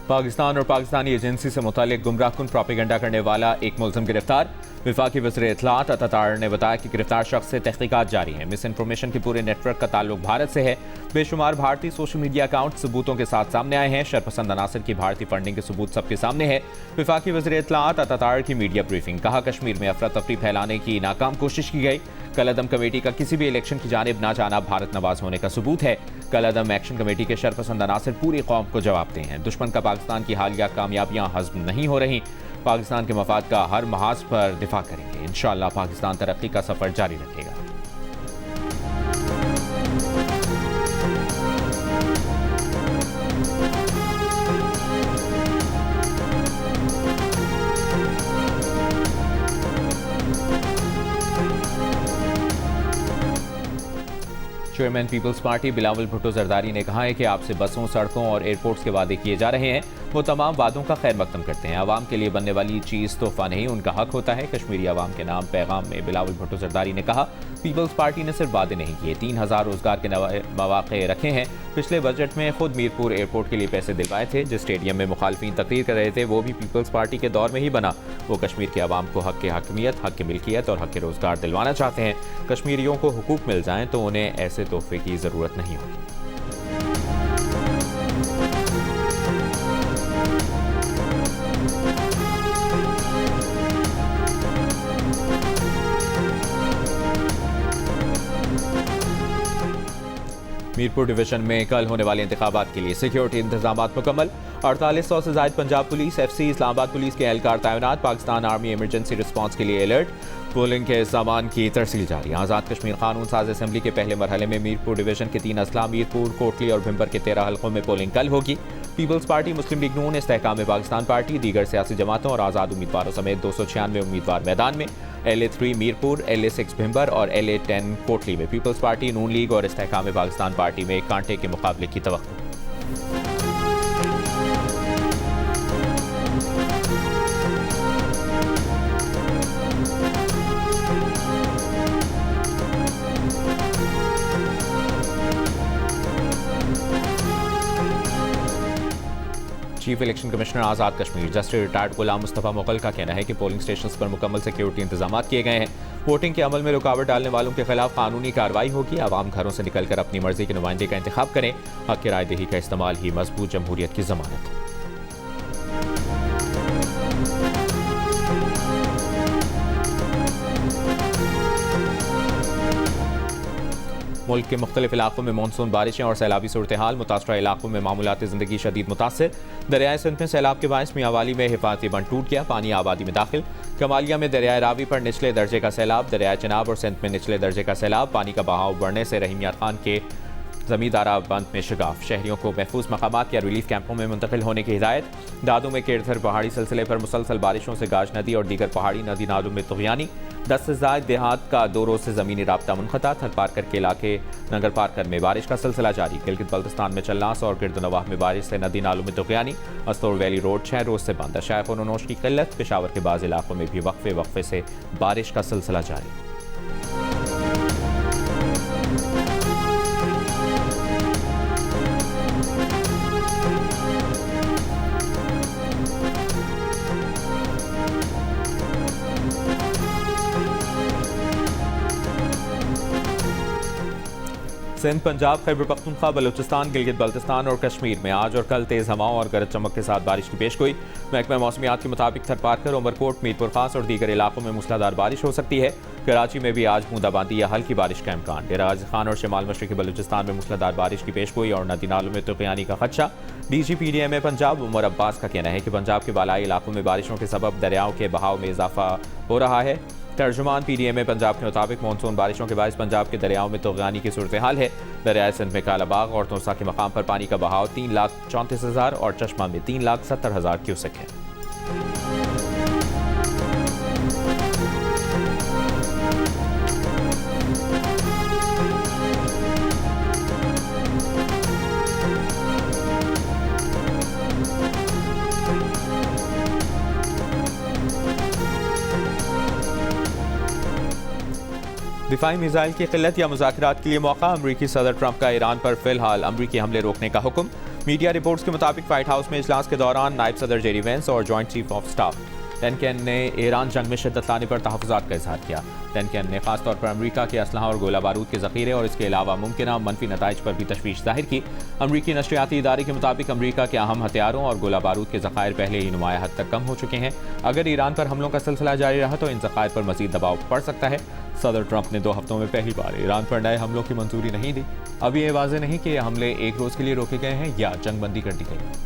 पाकिस्तान और पाकिस्तानी एजेंसी से मुतालिक गुमराहकुन प्रोपेगेंडा करने वाला एक मुलज़िम गिरफ्तार। वफाकी वज़ीर इत्तलात अतातार ने बताया कि गिरफ्तार शख्स से तहकीकात जारी है। मिस इन्फॉर्मेशन के पूरे नेटवर्क का ताल्लुक भारत से है। बेशुमार भारतीय सोशल मीडिया अकाउंट सबूतों के साथ सामने आए हैं। शरपसंद अनासर की भारतीय फंडिंग के सबूत सबके सामने है। वफाकी वज़ीर इत्तलात अतातार की मीडिया ब्रीफिंग। कहा, कश्मीर में अफरा तफरी फैलाने की नाकाम कोशिश की गई। कलअदम कमेटी का किसी भी इलेक्शन की जानिब ना जाना भारत नवाज होने का सबूत है। कलअदम एक्शन कमेटी के शरपसंद अनासर पूरी कौम को जवाब दें हैं। दुश्मन का पाकिस्तान की हालिया कामयाबियां हज़म नहीं हो रही। पाकिस्तान के मफाद का हर महाज पर दिफा करेंगे। इंशाअल्लाह पाकिस्तान तरक्की का सफर जारी रखेगा। चेयरमैन पीपल्स पार्टी बिलावल भुट्टो जरदारी ने कहा है कि आपसे बसों, सड़कों और एयरपोर्ट्स के वादे किए जा रहे हैं। वो तमाम वादों का खैर मकदम करते हैं। आवाम के लिए बनने वाली चीज़ तोहफा नहीं, उनका हक होता है। कश्मीरी आवाम के नाम पैगाम में बिलावल भुट्टो जरदारी ने कहा, पीपल्स पार्टी ने सिर्फ वादे नहीं किए, 3000 रोजगार के मौके रखे हैं। पिछले बजट में खुद मीरपुर एयरपोर्ट के लिए पैसे दिलवाए थे। जिस स्टेडियम में मुखालफिन तकरीर कर रहे थे वो भी पीपल्स पार्टी के दौर में ही बना। वो कश्मीर के आवाम को हक के हकमियत, हक की मिल्कियत और हक के रोजगार दिलवाना चाहते हैं। कश्मीरियों को हुकूक मिल जाएं तो उन्हें ऐसे तोहफे की जरूरत नहीं होगी। मीरपुर डिवीजन में कल होने वाले इंतखाबात के लिए सिक्योरिटी इंतजाम मुकम्मल। 4800 से ज्यादा Punjab police, FC, Islamabad police के एहलकार तैनात। पाकिस्तान आर्मी इमरजेंसी रिस्पांस के लिए अलर्ट। पोलिंग के सामान की तरसील जारी। आज़ाद कश्मीर कानून साज असेंबली के पहले मरहले में मीरपुर डिवीजन के 3 अजला, मीरपुर, कोटली और भिम्बर के 13 हल्कों में पोलिंग कल होगी। पीपल्स पार्टी, मुस्लिम लीग नून, इस्तेहकाम पाकिस्तान पार्टी, दीगर सियासी जमातों और आज़ाद उम्मीदवारों समेत 296 उम्मीदवार मैदान में। LA3 मीरपुर, LA6 भिम्बर और LA10 कोटली में पीपल्स पार्टी, नून लीग और इस्तेहकाम पाकिस्तान पार्टी में कांटे के मुकाबले की तवक्को। Chief election commissioner Azad Kashmir justice retired गुलाम मुस्तफ़ा मुगल का कहना है कि पोलिंग स्टेशन पर मुकम्मल सिक्योरिटी इंतजाम किए गए हैं। वोटिंग के अमल में रुकावट डालने वालों के खिलाफ कानूनी कार्रवाई होगी। आवाम घरों से निकलकर अपनी मर्जी के नुमाइंदे का इंतखाब करें। हक की रायदही का इस्तेमाल ही मजबूत जमहूरियत की जमानत है। मुल्क के मुख्तलिफ इलाकों में मानसून बारिशें और सैलाबी सूरत हाल। मुतासरा इलाकों में मामूलाती ज़िंदगी शदीद मुतासर। दरियाए सिंध में सैलाब के बायस मियांवाली में हिफाजती बंद टूट गया, पानी आबादी में दाखिल। कमालिया में दरियाए रावी पर निचले दर्जे का सैलाब। दरियाए चिनाब और सिंध में निचले दर्जे का सैलाब। पानी का बहाव बढ़ने से रहीम यार खान के जमींदारा बंद में शिगाफ। शहरियों को महफूज मकामात या रिलीफ कैंपों में मुंतकिल होने की हिदायत। दादू में केरथर पहाड़ी सिलसिले पर मुसलसल बारिशों से गाज नदी और दीगर पहाड़ी नदी नालों में तुग़यानी। 10 से ज़ायद देहात का 2 रोज़ से ज़मीनी राब्ता मुनक़ता। थल पारकर के इलाके नगर पारकर में बारिश का सिलसिला जारी। गिलगित बल्तिस्तान में चल्लास और गिरदनवाह में बारिश से नदी नालों में तुग़यानी। अस्तोर वैली रोड 6 रोज़ से बंद। शायख और नोश की किल्लत। पेशावर के बाज़ इलाकों में भी वक्फे से बारिश का सिलसिला जारी। सिंध, पंजाब, खैबर पख्तूनख्वा, बलूचिस्तान, गिलगित बल्तिस्तान और कश्मीर में आज और कल तेज़ हवाओं और गरज चमक के साथ बारिश की पेशगोई। महकमा मौसमियात के मुताबिक थरपारकर, उमरकोट, मीरपुर खास और दीगर इलाकों में मूसलाधार बारिश हो सकती है। कराची में भी आज बूंदाबांदी या हल्की बारिश का इम्कान। डेरा गाजी खान और शमाल मशरक़ी बलूचिस्तान में मूसलाधार बारिश की पेशगोई और नदी नालों में तुग़यानी का खदशा। DGPDM पंजाब उमर अब्बास का कहना है कि पंजाब के बालाई इलाकों में बारिशों के सबब दरियाओं के बहाव में इजाफा हो रहा है। तर्जुमान PDM पंजाब के मुताबिक मानसून बारिशों के बायस पंजाब के दरियाओं में तुग़यानी की सूरत हाल है। दरियाए सिंध में कालाबाग और तोसा के मकाम पर पानी का बहाव 3,34,000 और चश्मा में 3,70,000 क्यूसेक है। दिफाई मिसाइल की किल्लत या मुज़ाकरात के लिए मौका, अमरीकी सदर ट्रंप का ईरान पर फिलहाल अमरीकी हमले रोकने का हुक्म। मीडिया रिपोर्ट्स के मुताबिक व्हाइट हाउस में इजलास के दौरान नायब सदर जेडी वेंस और जॉइंट चीफ ऑफ स्टाफ टेनकेन ने ईरान जंग में शिद्दत लाने पर तहफ़्फ़ुज़ात का इज़हार किया। टेनकेन ने खासतौर पर अमरीका के असलहा और गोला बारूद के ज़ख़ीरे और इसके अलावा मुमकिन मनफी नताइज पर भी तशवीश जाहिर की। अमरीकी नशरियाती इदारे के मुताबिक अमरीका के अहम हथियारों और गोला बारूद के ज़ख़ायर पहले ही नुमाया हद तक कम हो चुके हैं। अगर ईरान पर हमलों का सिलसिला जारी रहा तो इन ज़ख़ायर पर मज़ीद दबाव पड़ सकता है। सदर ट्रंप ने 2 हफ्तों में पहली बार ईरान पर नए हमलों की मंजूरी नहीं दी। अभी ये वाज़ेह नहीं कि ये हमले एक रोज़ के लिए रोके गए हैं या जंगबंदी कर दी गई।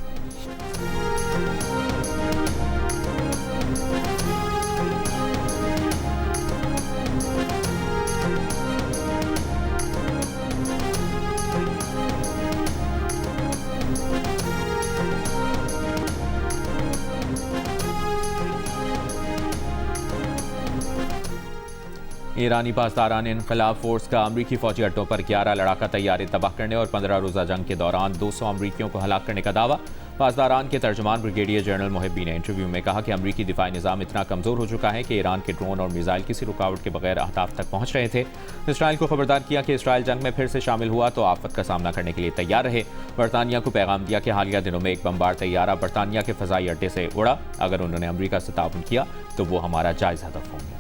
ईरानी पासदारान इनकलाब फोर्स का अमरीकी फौजी अड्डों पर 11 लड़ाका तैयारे तबाह करने और 15 रोज़ा जंग के दौरान 200 अमरीकियों को हलाक करने का दावा। पासदारान के तर्जमान ब्रिगेडियर जनरल मोहिब्बी ने इंटरव्यू में कहा कि अमरीकी दिफाई निज़ाम इतना कमज़ोर हो चुका है कि ईरान के ड्रोन और मिसाइल किसी रुकावट के बगैर अहदाफ तक पहुंच रहे थे। इसराइल को खबरदार किया कि इसराइल जंग में फिर से शामिल हुआ तो आफत का सामना करने के लिए तैयार रहे। बरतानिया को पैगाम दिया कि हालिया दिनों में एक बमबार तैयारा बरतानिया के फ़ज़ाई अड्डे से उड़ा। अगर उन्होंने अमरीका से ताउन किया तो वो हमारा जायज़ हदफ होंगे।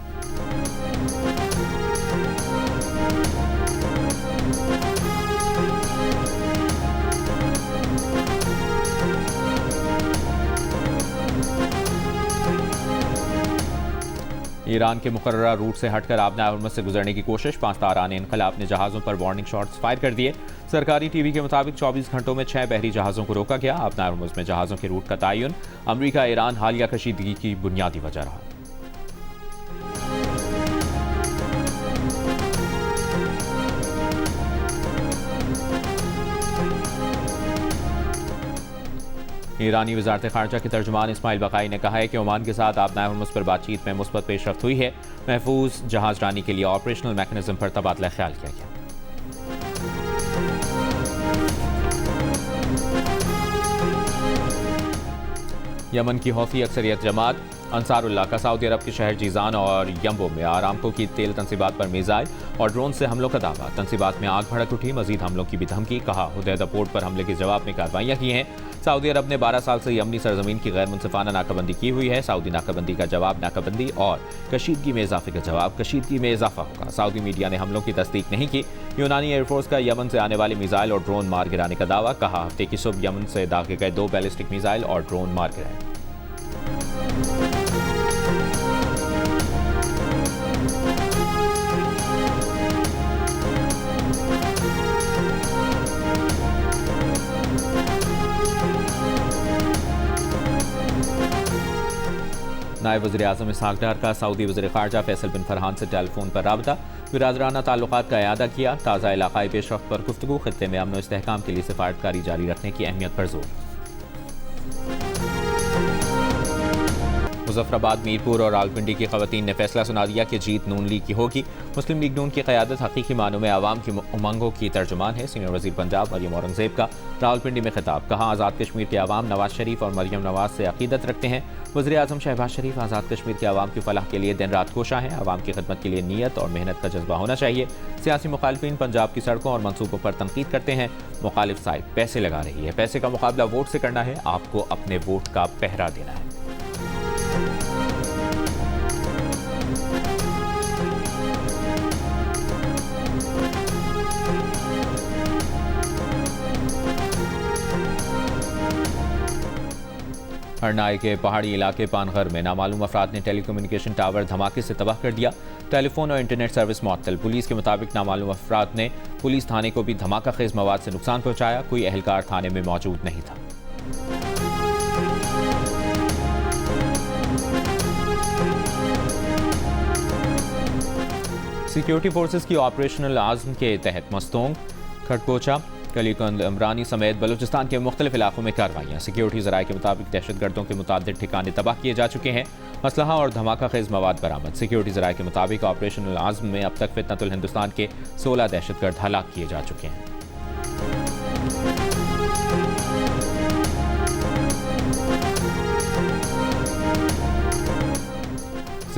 ईरान के मुकर्ररा रूट से हटकर आबना हरमुज़ से गुजरने की कोशिश। पासदारान इनकलाब ने जहाज़ों पर वार्निंग शॉट्स फायर कर दिए। सरकारी टीवी के मुताबिक 24 घंटों में 6 बहरी जहाज़ों को रोका गया। आबना हरमुज़ में जहाज़ों के रूट का तयन अमरीका ईरान हालिया कशीदगी की बुनियादी वजह रहा। ईरानी वज़ारत ख़ारजा के तर्जुमान इस्माइल बक़ाई ने कहा है कि ओमान के साथ आबना हरमुज़ पर बातचीत में मुस्बत पेशरफ्त हुई है। महफूज जहाज़रानी के लिए ऑपरेशनल मैकेनिज़्म पर तबादला ख्याल किया गया। यमन की हौथी अक्सरियत जमात अंसारुल्लाह का सऊदी अरब के शहर जीजान और यम्बो में आरामको की तेल तनसीबात पर मिसाइल और ड्रोन से हमलों का दावा। तनसीबात में आग भड़क उठी। मजीद हमलों की भी धमकी। कहा हुदैदा पोर्ट पर हमले के जवाब में कार्रवाइयाँ की हैं। सऊदी अरब ने 12 साल से यमनी सरजमीन की गैर मुनसिफाना नाकाबंदी की हुई है। सऊदी नाकाबंदी का जवाब नाकाबंदी और कशीदगी में इजाफे का जवाब कशीदगी में इजाफा होगा। सऊदी मीडिया ने हमलों की तस्दीक नहीं की। यूनानी एयरफोर्स का यमन से आने वाले मिसाइल और ड्रोन मार गिराने का दावा। कहा हफ्ते की सुबह यमन से दागे गए 2 बैलिस्टिक मिसाइल और ड्रोन मार गिराए। नायब वज़ीर-ए-आज़म इसहाक़ डार का सऊदी वज़ीर-ए-ख़ारजा फैसल बिन फरहान से टेलीफोन पर राबता। बिरादराना ताल्लुकात का इआदा किया। ताज़ा इलाक़ाई पेशरफ़्त पर गुफ्तगू। ख़ित्ते में अमन व इस्तेहकाम के लिए सिफ़ारतकारी जारी रखने की अहमियत पर जोर। मुज़फ़्फ़राबाद, मीरपुर और रावलपिंडी की ख़वातीन ने फैसला सुना दिया कि जीत नून लीग की होगी। मुस्लिम लीग नून की क़यादत हक़ीक़ी मानों में आवाम की उमंगों की तर्जुमान है। सीनियर वज़ीर पंजाब मरियम औरंगज़ेब का रावलपिंडी में खिताब। कहा आज़ाद कश्मीर के आवाम नवाज शरीफ और मरियम नवाज से अक़ीदत रखते हैं। वज़ीर-ए-आज़म शहबाज शरीफ आज़ाद कश्मीर के आवाम की फलाह के लिए दिन रात कोशा हैं। आवाम की खिदमत के लिए नीयत और मेहनत का जज्बा होना चाहिए। सियासी मुखालिफिन पंजाब की सड़कों और मनसूबों पर तनकीद करते हैं। मुखालिफ साइड पैसे लगा रही है। पैसे का मुकाबला वोट से करना है। आपको अपने वोट का पहरा देना है। हरनाई के पहाड़ी इलाके पानघर में नामालूम अफराद ने टेलीकम्युनिकेशन टावर धमाके से तबाह कर दिया। टेलीफोन और इंटरनेट सर्विस मुअत्तल। पुलिस के मुताबिक नामालूम अफराद ने पुलिस थाने को भी धमाका खेज मवाद से नुकसान पहुंचाया। कोई एहलकार थाने में मौजूद नहीं था। सिक्योरिटी फोर्सेस की ऑपरेशनल आज़म के तहत मस्तोंग, खड़कोचा, कलीकंद, इमरानी समेत बलूचिस्तान के मुख्तलिफ इलाकों में कार्रवाइयाँ। सिक्योरिटी ज़राए के मुताबिक दहशतगर्दों के मुताबिक ठिकाने तबाह किए जा चुके हैं। असलहा और धमाका खेज मवाद बरामद। सिक्योरिटी ज़राए के मुताबिक ऑपरेशनल आज़म में अब तक फितनतुल हिंदुस्तान के 16 दहशतगर्द हलाक किए जा चुके हैं।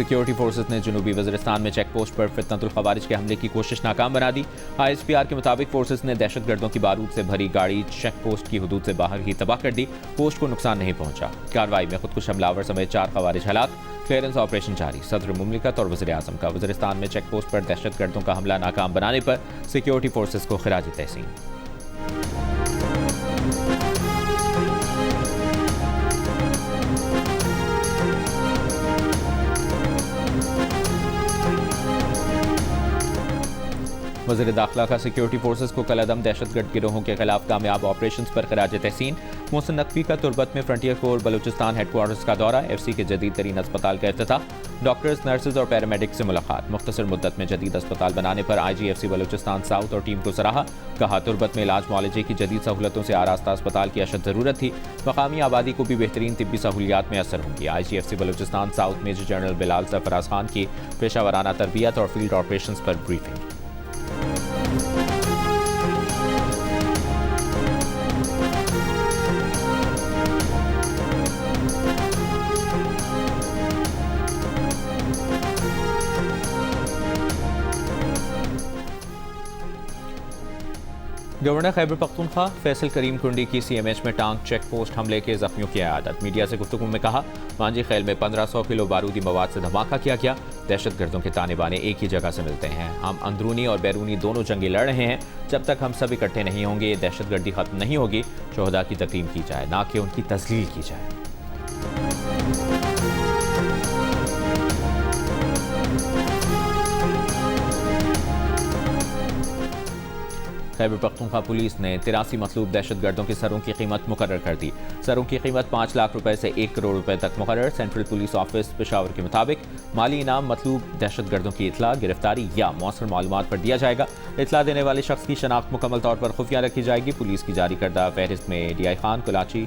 सिक्योरिटी फोर्सेस ने जनूबी वज़ीरिस्तान में चेक पोस्ट पर फितनतुल खवारिज के हमले की कोशिश नाकाम बना दी। ISPR के मुताबिक फोर्सेस ने दहशतगर्दों की बारूद से भरी गाड़ी चेक पोस्ट की हदूद से बाहर ही तबाह कर दी। पोस्ट को नुकसान नहीं पहुंचा। कार्रवाई में खुदकुश हमलावर समेत 4 खवारिज हलाक। क्लियरेंस ऑपरेशन जारी। सदर मुमलिकत और वज़ीर आज़म का वज़ीरिस्तान में चेक पोस्ट पर दहशतगर्दों का हमला नाकाम बनाने पर सिक्योरिटी फोर्सेस को खिराज तहसीन। वज़ीर दाखिला का सिक्योरिटी फोर्सेस को कलअदम दहशतगर्द गिरोहों के खिलाफ कामयाब ऑपरेशन पर खिराज तहसीन। मोहसिन नकवी का तुरबत में फ्रंटियर कोर बलूचिस्तान हेडक्वार्टर्स का दौरा। FC के जदीद तरीन अस्पताल का इफ्तिताह। डॉक्टर्स, नर्सेज और पैरामेडिक से मुलाकात। मुख्तसर मुद्दत में जदीद अस्पताल बनाने पर IGFC बलूचिस्तान साउथ और टीम को सराहा। कहा तुरबत में इलाज मुआलजे की जदीद सहूलतों से आरास्ता अस्पताल की अशद ज़रूरत थी। मकामी आबादी को भी बेहतरीन तिब्बी सहूलियात में असर होंगी। IGFC Balochistan south major general Bilal Sarfraz Khan की पेशावराना तरबियत और फील्ड ऑपरेशन पर ब्रीफिंग। गवर्नर खैबर पख्तूनख्वा फैसल करीम कुंडी की CMH में टांग चेक पोस्ट हमले के जख्मियों की आदत। मीडिया से गुफ्तगू में कहा, मांझी खेल में 1500 किलो बारूदी मवाद से धमाका किया गया। दहशतगर्दों के ताने बाने एक ही जगह से मिलते हैं। हम अंदरूनी और बैरूनी दोनों जंगें लड़ रहे हैं। जब तक हम सब इकट्ठे नहीं होंगे ये दहशतगर्दी खत्म नहीं होगी। शोहदा की तकरीम की जाए, ना कि उनकी तस्लील की जाए। खैबर पख्तूनख्वा पुलिस ने 83 मतलूब दहशतगर्दों के सरों की कीमत मुकर्रर कर दी। सरों की कीमत 5 लाख रुपए से 1 करोड़ रुपए तक मुकर्रर। सेंट्रल पुलिस ऑफिस पेशावर के मुताबिक माली इनाम मतलूब दहशतगर्दों की इतला, गिरफ्तारी या मौसर मालूमात पर दिया जाएगा। इतला देने वाले शख्स की शनाख्त मुकम्मल तौर पर खुफिया रखी जाएगी। पुलिस की जारी करदा फहरिस्त में DI खान, कुलाची,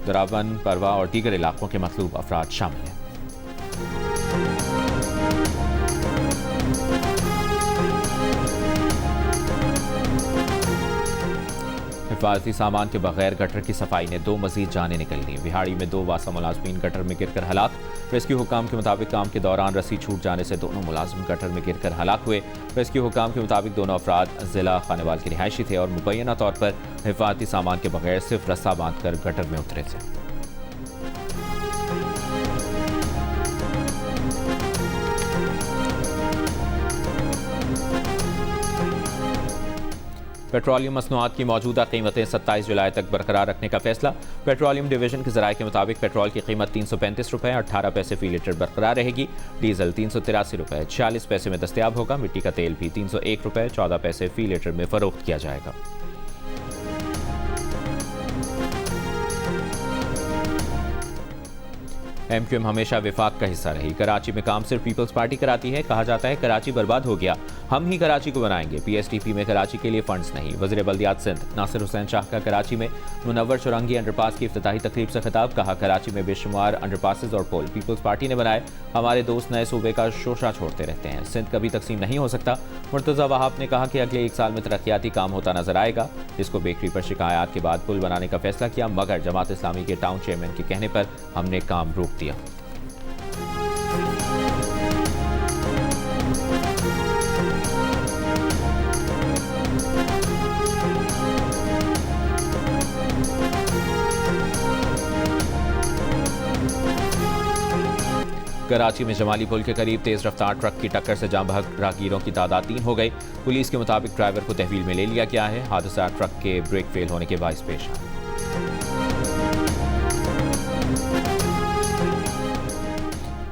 दरावन, परवा और दीगर इलाकों के मतलूब अफराद शामिल हैं। हिफाजती सामान के बगैर गटर की सफाई ने 2 मजीद जानें निकल ली। बिहाड़ी में 2 वासा मुलाजमीन गटर में गिरकर हलाक। रेस्क्यू हुकाम के मुताबिक काम के दौरान रस्सी छूट जाने से दोनों मुलाजिम गटर में गिरकर हलाक हुए। रेस्क्यू हुकाम के मुताबिक दोनों अफराद जिला खानेवाल के रिहायशी थे और मुबैना तौर पर हिफाजती सामान के बगैर सिर्फ रस्सा बांध कर गटर में उतरे थे। पेट्रोलियम मसनूआत की मौजूदा कीमतें 27 जुलाई तक बरकरार रखने का फैसला। पेट्रोलियम डिवीजन के ज़राए के मुताबिक पेट्रोल की कीमत 335 रुपये 18 पैसे फी लीटर बरकरार रहेगी। डीजल 383 रुपये 46 पैसे में दस्तयाब होगा। मिट्टी का तेल भी 301 रुपये 14 पैसे फी लीटर में फरोख्त किया जाएगा। MQM हमेशा विफाक का हिस्सा रही। कराची में काम सिर्फ पीपल्स पार्टी कराती है। कहा जाता है कराची बर्बाद हो गया, हम ही कराची को बनाएंगे। PSTP में कराची के लिए फंड्स नहीं। वज़ीर बल्दियात सिंध नासिर हुसैन शाह का कराची में मुनव्वर चौरंगी अंडरपास की इफ्तिताही तकरीब से खिताब। कहा, कराची में बेशुमार अंडरपासेस और पुल पीपल्स पार्टी ने बनाए। हमारे दोस्त नए सूबे का शोशा छोड़ते रहते हैं। सिंध कभी तकसीम नहीं हो सकता। मुर्तज़ा वहाब ने कहा कि अगले 1 साल में तरक्याती काम होता नजर आएगा। इसको बेकरी पर शिकायत के बाद पुल बनाने का फैसला किया, मगर जमात इस्लामी के टाउन चेयरमैन के कहने पर हमने काम रोक दिया। कराची में जमाली पुल के करीब तेज रफ्तार ट्रक की टक्कर से जाम बहक राहगीरों की तादाद 3 हो गई। पुलिस के मुताबिक ड्राइवर को तहवील में ले लिया गया है। हादसा ट्रक के ब्रेक फेल होने के बायस पेश आया।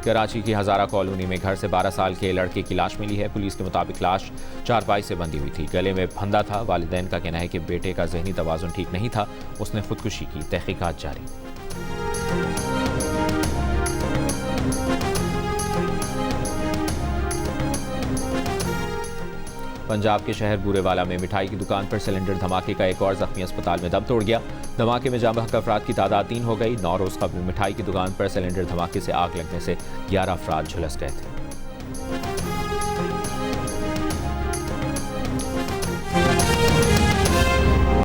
कराची की हजारा कॉलोनी में घर से 12 साल के लड़के की लाश मिली है। पुलिस के मुताबिक लाश चारपाई से बंधी हुई थी, गले में फंदा था। वालिदैन का कहना है कि बेटे का जहनी तवाज़ुन ठीक नहीं था, उसने खुदकुशी की। तहकीकात जारी। पंजाब के शहर बूरेवाला में मिठाई की दुकान पर सिलेंडर धमाके का एक और जख्मी अस्पताल में दम तोड़ गया। धमाके में जाम बहक अफराद की तादाद 3 हो गई। 9 रोज़ कबल मिठाई की दुकान पर सिलेंडर धमाके से आग लगने से 11 अफराद झुलस गए थे।